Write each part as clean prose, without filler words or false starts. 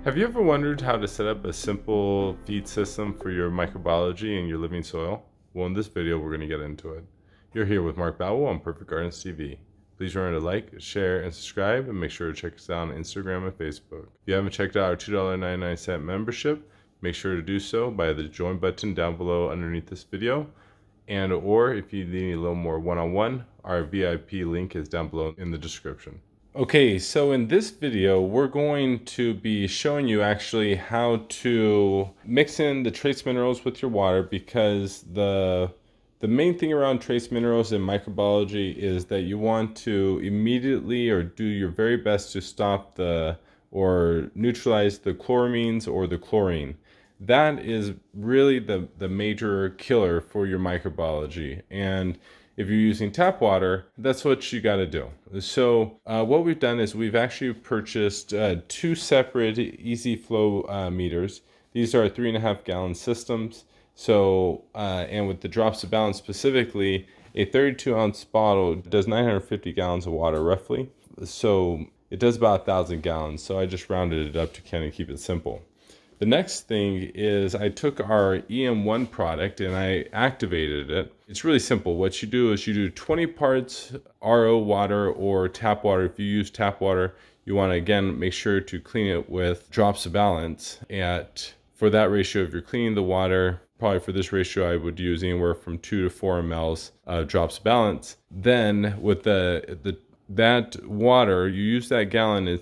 Have you ever wondered how to set up a simple feed system for your microbiology and your living soil? Well, in this video, we're going to get into it. You're here with Mark Bowell on Perfect Gardens TV. Please remember to like, share, and subscribe, and make sure to check us out on Instagram and Facebook. If you haven't checked out our $2.99 membership, make sure to do so by the join button down below underneath this video. And or if you need a little more one-on-one, our VIP link is down below in the description. Okay, so in this video, we're going to be showing you actually how to mix in the trace minerals with your water, because the main thing around trace minerals in microbiology is that you want to immediately or do your very best to stop or neutralize the chloramines or the chlorine. That is really the major killer for your microbiology. And if you're using tap water, that's what you got to do. So what we've done is we've actually purchased two separate easy flow meters. These are 3.5 gallon systems. So, and with the drops of balance specifically, a 32 ounce bottle does 950 gallons of water roughly. So it does about 1,000 gallons. So I just rounded it up to kind of keep it simple. The next thing is I took our EM1 product and I activated it. It's really simple. What you do is you do 20 parts RO water or tap water. If you use tap water, you want to, again, make sure to clean it with drops of balance. For that ratio, if you're cleaning the water, probably for this ratio, I would use anywhere from 2 to 4 mLs of drops of balance. Then with that water, you use that gallon,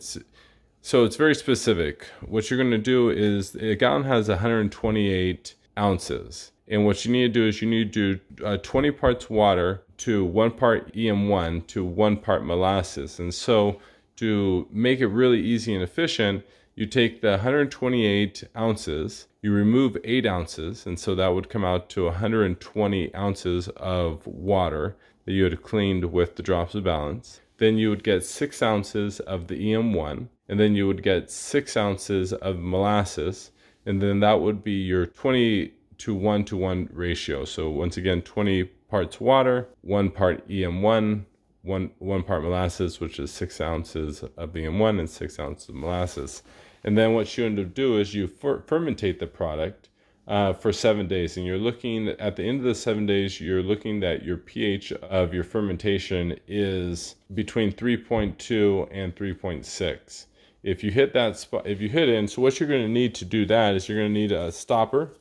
so it's very specific. What you're going to do is a gallon has 128 ounces. And what you need to do is you need to do 20 parts water to 1 part EM1 to 1 part molasses. And so to make it really easy and efficient, you take the 128 ounces, you remove 8 ounces, and so that would come out to 120 ounces of water that you had cleaned with the drops of balance. Then you would get 6 ounces of the EM1, and then you would get 6 ounces of molasses, and then that would be your 20 to 1 ratio. So once again, 20 parts water, 1 part EM1, one part molasses, which is 6 ounces of EM1 and 6 ounces of molasses. And then what you end up do is you fermentate the product for 7 days, and you're looking at the end of the 7 days, you're looking that your pH of your fermentation is between 3.2 and 3.6. If you hit that spot, if you hit it, so what you're going to need to do that is you're going to need a stopper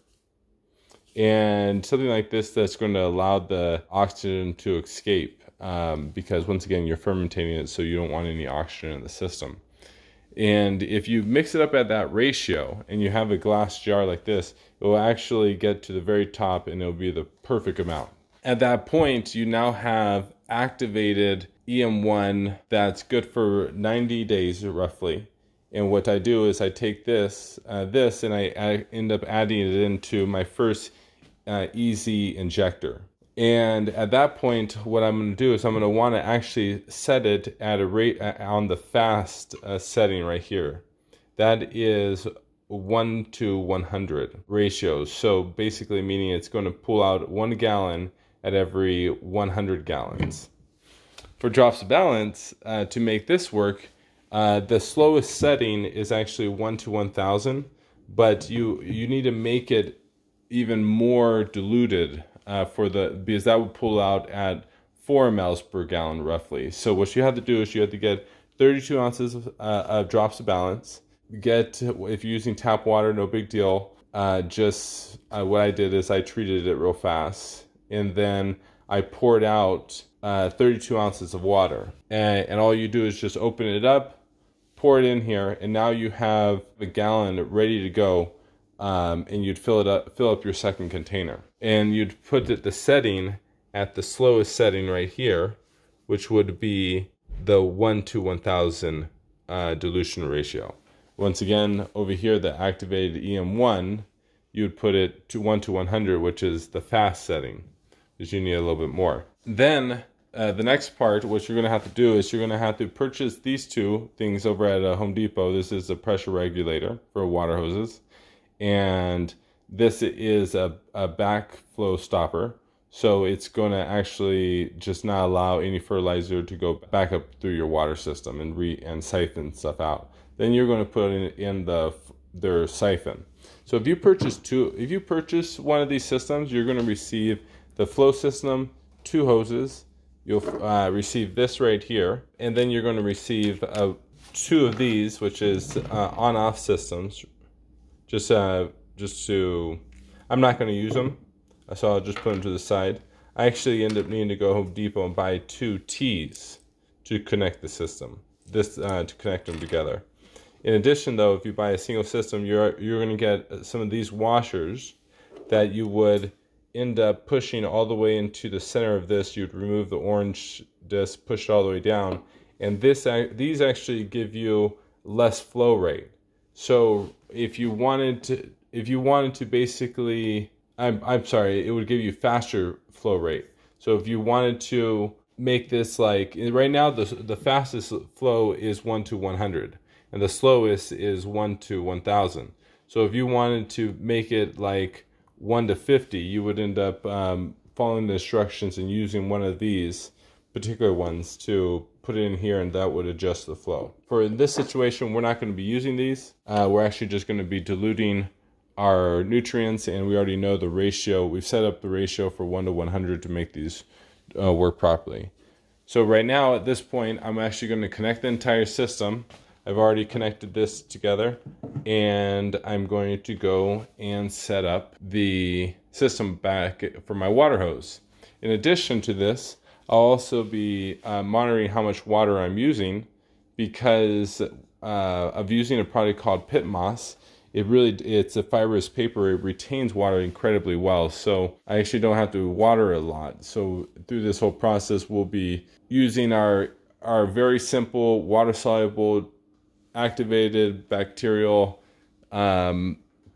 and something like this that's going to allow the oxygen to escape, because once again, you're fermentating it, so you don't want any oxygen in the system. And if you mix it up at that ratio and you have a glass jar like this, it will actually get to the very top and it'll be the perfect amount. At that point, you now have activated EM1 that's good for 90 days roughly. And what I do is I take this and I end up adding it into my first easy injector. And at that point, what I'm going to do is I'm going to want to actually set it at a rate on the fast setting right here. That is 1 to 100 ratios. So basically meaning it's going to pull out 1 gallon at every 100 gallons. For drops of balance, to make this work, the slowest setting is actually 1 to 1,000, but you need to make it even more diluted because that would pull out at 4 mLs per gallon roughly. So what you have to do is you have to get 32 ounces of drops of balance. If you're using tap water, no big deal. What I did is I treated it real fast, and then I poured out 32 ounces of water. And all you do is just open it up, pour it in here, and now you have a gallon ready to go. And you'd fill up your second container, and you'd put the setting at the slowest setting right here, which would be the 1 to 1,000 dilution ratio. Once again, over here, the activated EM1, you'd put it to 1 to 100, which is the fast setting, because you need a little bit more. Then the next part, what you're going to have to do is you're going to have to purchase these two things over at Home Depot. This is a pressure regulator for water hoses, and this is a backflow stopper. So it's going to actually just not allow any fertilizer to go back up through your water system and siphon stuff out. then you're going to put in their siphon. So if you purchase one of these systems, you're going to receive the flow system, 2 hoses. You'll receive this right here, and then you're going to receive 2 of these, which is on-off systems. Just to, I'm not going to use them, so I'll just put them to the side. I actually end up needing to go Home Depot and buy 2 T's to connect the system. To connect them together. In addition, though, if you buy a single system, you're going to get some of these washers that you would end up pushing all the way into the center of this. You'd remove the orange disc, push it all the way down, and these actually give you less flow rate. So if you wanted to basically, I'm sorry, it would give you faster flow rate. So if you wanted to make this, like right now, the fastest flow is 1 to 100, and the slowest is 1 to 1000. So if you wanted to make it like 1 to 50, you would end up following the instructions and using one of these particular ones to put it in here, and that would adjust the flow. For this situation, we're not going to be using these. We're actually just going to be diluting our nutrients, and we already know the ratio. We've set up the ratio for 1 to 100 to make these work properly. So right now, at this point, I'm actually going to connect the entire system. I've already connected this together, and I'm going to go and set up the system back for my water hose. In addition to this, I'll also be monitoring how much water I'm using, because of using a product called Pit Moss. It's a fibrous paper. It retains water incredibly well, so I actually don't have to water a lot. So through this whole process, we'll be using our very simple water-soluble, activated bacterial,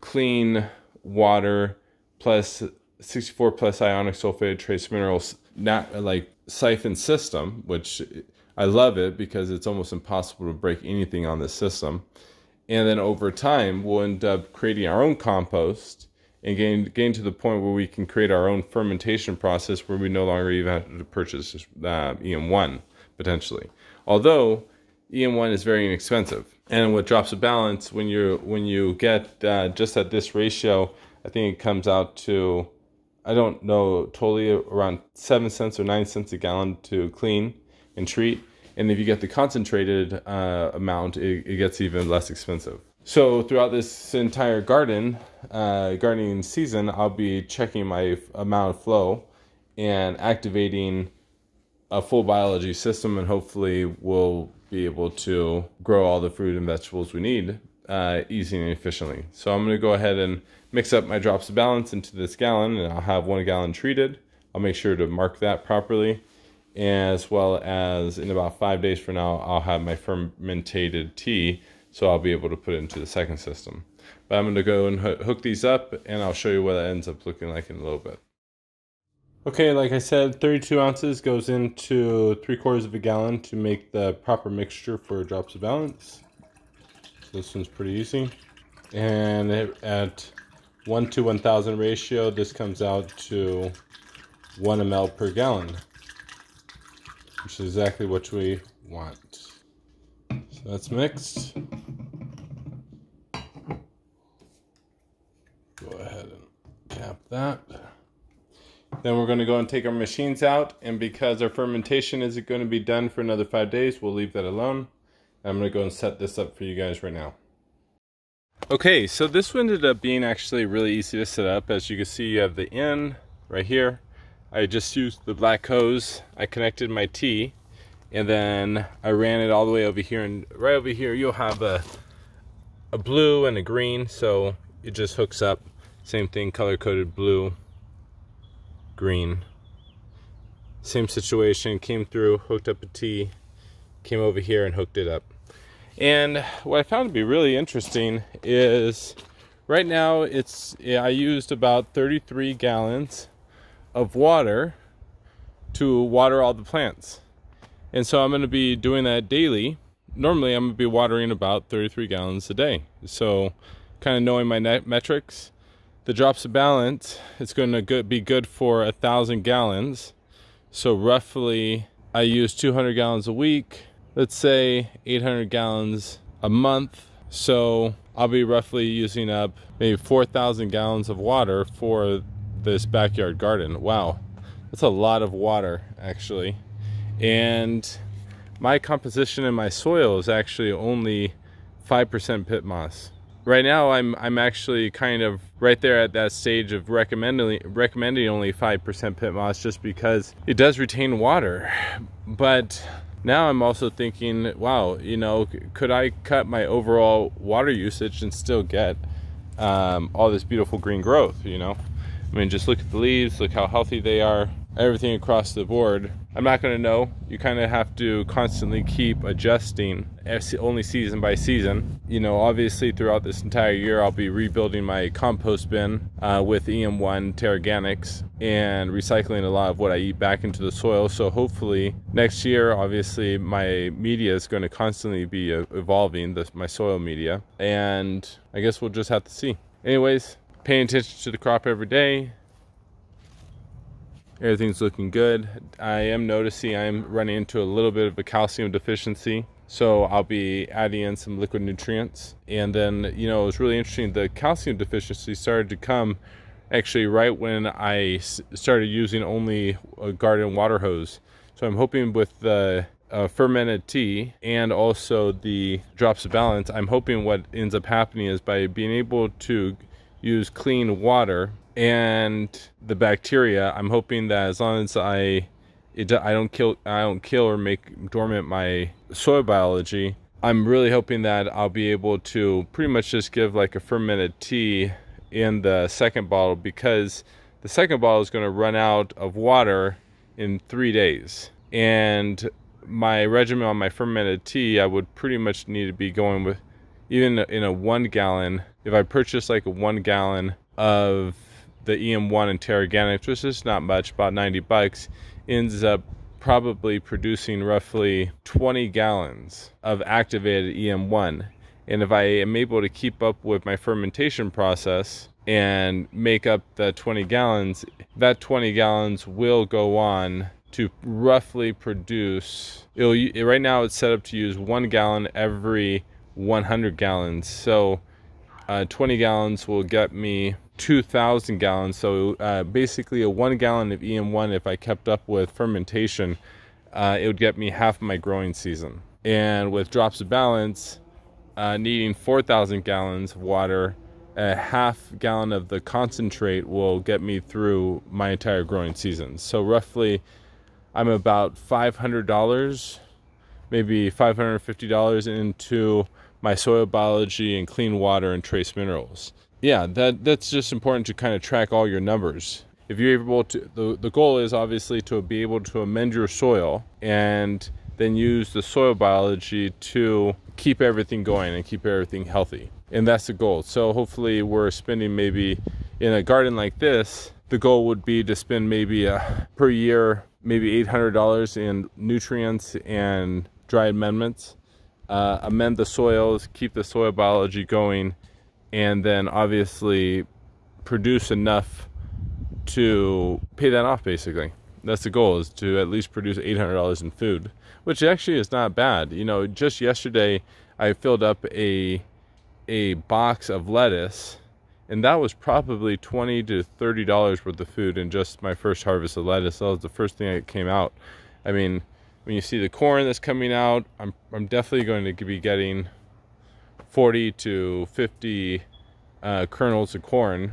clean water plus 64 plus ionic sulfated trace minerals, not like Siphon system, which I love it because it's almost impossible to break anything on this system. And then over time, we'll end up creating our own compost and getting to the point where we can create our own fermentation process, where we no longer even have to purchase EM1 potentially. Although EM1 is very inexpensive, and with Drops of Balance, when you get just at this ratio, I think it comes out to, I don't know, totally around 7 cents or 9 cents a gallon to clean and treat. And if you get the concentrated amount, it gets even less expensive. So throughout this entire gardening season, I'll be checking my amount of flow and activating a full biology system, and hopefully we'll be able to grow all the fruit and vegetables we need easily and efficiently. So I'm going to go ahead and mix up my Drops of Balance into this gallon, and I'll have 1 gallon treated. I'll make sure to mark that properly, as well as in about 5 days from now, I'll have my fermented tea, so I'll be able to put it into the second system. But I'm going to go and hook these up, and I'll show you what it ends up looking like in a little bit. Okay, like I said, 32 ounces goes into 3/4 of a gallon to make the proper mixture for Drops of Balance. So this one's pretty easy. And at 1 to 1000 ratio, this comes out to 1 ml per gallon, which is exactly what we want. So that's mixed. Go ahead and cap that. Then we're going to go and take our machines out, and because our fermentation isn't going to be done for another 5 days, we'll leave that alone. I'm going to go and set this up for you guys right now. Okay, so this one ended up being actually really easy to set up. As you can see, you have the in right here. I just used the black hose. I connected my T, and then I ran it all the way over here, and right over here you'll have a blue and a green, so it just hooks up. Same thing, color-coded blue, green. Same situation, came through, hooked up a T, came over here and hooked it up. And what I found to be really interesting is right now I used about 33 gallons of water to water all the plants. And so I'm going to be doing that daily. Normally I'm going to be watering about 33 gallons a day. So kind of knowing my metrics, the Drops of Balance, it's going to be good for 1,000 gallons. So roughly I use 200 gallons a week. Let's say 800 gallons a month. So I'll be roughly using up maybe 4,000 gallons of water for this backyard garden. Wow, that's a lot of water actually. And my composition in my soil is actually only 5% pit moss. Right now I'm actually kind of right there at that stage of recommending only 5% pit moss, just because it does retain water. But now I'm also thinking, wow, you know, could I cut my overall water usage and still get all this beautiful green growth, you know? I mean, just look at the leaves, look how healthy they are, everything across the board. I'm not going to know. You kind of have to constantly keep adjusting, only season by season. You know, obviously throughout this entire year, I'll be rebuilding my compost bin with EM1 Terraganics and recycling a lot of what I eat back into the soil. So hopefully next year, obviously my media is going to constantly be evolving, my soil media. And I guess we'll just have to see. Anyways, paying attention to the crop every day. Everything's looking good. I am noticing I'm running into a little bit of a calcium deficiency, so I'll be adding in some liquid nutrients. And then, you know, it was really interesting, the calcium deficiency started to come actually right when I started using only a garden water hose. So I'm hoping with the fermented tea and also the drops of balance, I'm hoping what ends up happening is by being able to use clean water and the bacteria, I'm hoping that as long as I don't kill or make dormant my soil biology, I'm really hoping that I'll be able to pretty much just give like a fermented tea in the second bottle, because the second bottle is going to run out of water in 3 days. And my regimen on my fermented tea, I would pretty much need to be going with, even in a 1 gallon, if I purchase like a 1 gallon of the EM1 and Terraganics, which is not much, about 90 bucks, ends up probably producing roughly 20 gallons of activated EM1. And if I am able to keep up with my fermentation process and make up the 20 gallons, that 20 gallons will go on to roughly produce, right now it's set up to use 1 gallon every 100 gallons. So 20 gallons will get me 2,000 gallons. So basically a 1 gallon of EM1, if I kept up with fermentation, it would get me half my growing season. And with drops of balance, needing 4,000 gallons of water, a half gallon of the concentrate will get me through my entire growing season. So roughly I'm about $500, maybe $550 into my soil biology and clean water and trace minerals. Yeah, that's just important to kind of track all your numbers. If you're able to, the goal is obviously to be able to amend your soil and then use the soil biology to keep everything going and keep everything healthy. And that's the goal. So hopefully we're spending, maybe in a garden like this, the goal would be to spend maybe per year, maybe $800 in nutrients and dry amendments. Amend the soils, keep the soil biology going, and then obviously produce enough to pay that off. Basically, that's the goal, is to at least produce $800 in food, which actually is not bad. You know, just yesterday I filled up a box of lettuce, and that was probably $20 to $30 worth of food in just my first harvest of lettuce. That was the first thing that came out. I mean, when you see the corn that's coming out, I'm definitely going to be getting 40 to 50 kernels of corn,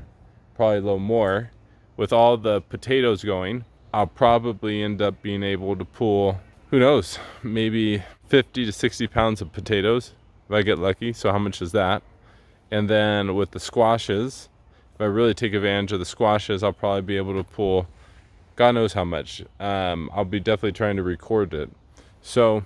probably a little more. With all the potatoes going, I'll probably end up being able to pull, who knows, maybe 50 to 60 pounds of potatoes if I get lucky. So how much is that? And then with the squashes, if I really take advantage of the squashes, I'll probably be able to pull God knows how much. I'll be definitely trying to record it. So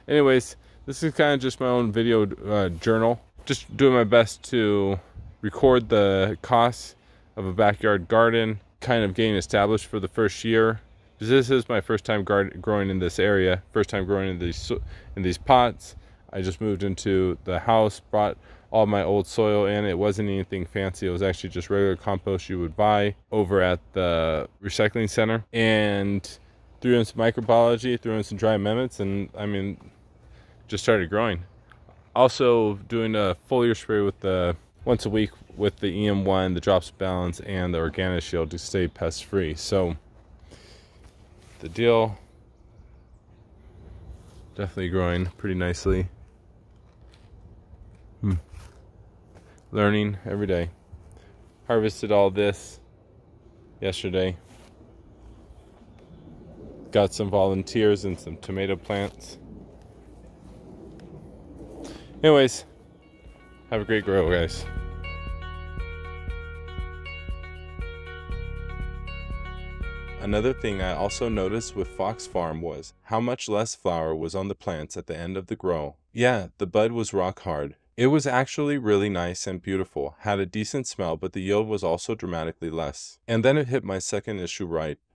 anyways, this is kind of just my own video journal. Just doing my best to record the costs of a backyard garden, kind of getting established for the first year. Because this is my first time growing in this area, first time growing in these pots. I just moved into the house, brought all my old soil in. It wasn't anything fancy. It was actually just regular compost you would buy over at the recycling center, and threw in some microbiology, threw in some dry amendments, and I mean, just started growing. Also doing a foliar spray with the once a week with the EM1, the Drops Balance, and the Organic Shield to stay pest free. So the deal definitely growing pretty nicely. Learning every day. Harvested all this yesterday. Got some volunteers and some tomato plants. Anyways, have a great grow, guys. Another thing I also noticed with Fox Farm was how much less flower was on the plants at the end of the grow. Yeah, the bud was rock hard. It was actually really nice and beautiful, had a decent smell, but the yield was also dramatically less. And then it hit my second issue right.